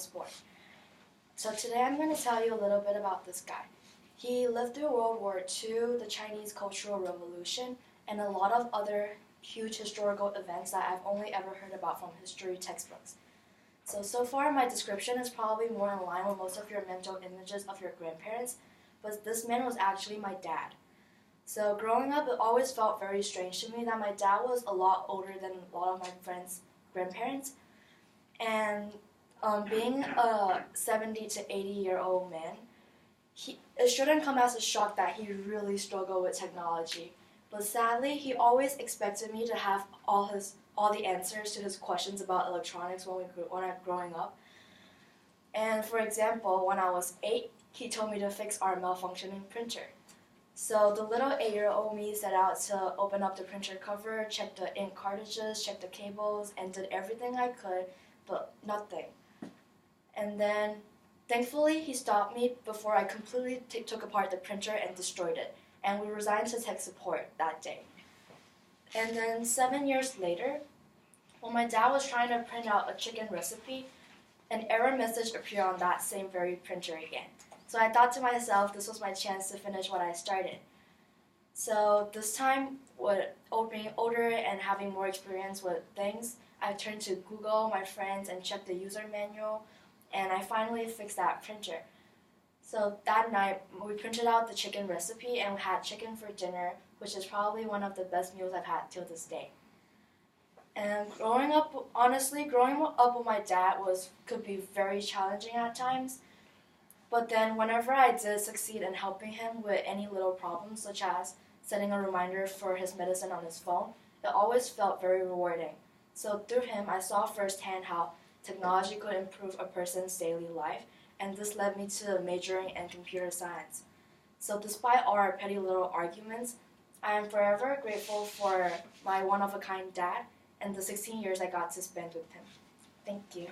sport. So today I'm going to tell you a little bit about this guy. He lived through World War II, the Chinese Cultural Revolution, and a lot of other huge historical events that I've only ever heard about from history textbooks. So far my description is probably more in line with most of your mental images of your grandparents, but this man was actually my dad. So growing up, it always felt very strange to me that my dad was a lot older than a lot of my friends' grandparents. And being a 70 to 80-year-old man, it shouldn't come as a shock that he really struggled with technology. But sadly, he always expected me to have all the answers to his questions about electronics when I'm growing up. And for example, when I was 8, he told me to fix our malfunctioning printer. So the little 8-year-old me set out to open up the printer cover, check the ink cartridges, check the cables, and did everything I could, but nothing. And then, thankfully, he stopped me before I completely took apart the printer and destroyed it, and we resigned to tech support that day. And then 7 years later, when my dad was trying to print out a chicken recipe, an error message appeared on that same very printer again. So I thought to myself, this was my chance to finish what I started. So this time, with being older and having more experience with things, I turned to Google, my friends, and checked the user manual, and I finally fixed that printer. So that night, we printed out the chicken recipe and we had chicken for dinner, which is probably one of the best meals I've had till this day. And growing up with my dad could be very challenging at times. But then whenever I did succeed in helping him with any little problems, such as setting a reminder for his medicine on his phone, it always felt very rewarding. So through him, I saw firsthand how technology could improve a person's daily life, and this led me to majoring in computer science. So despite our petty little arguments, I am forever grateful for my one-of-a-kind dad and the 16 years I got to spend with him. Thank you.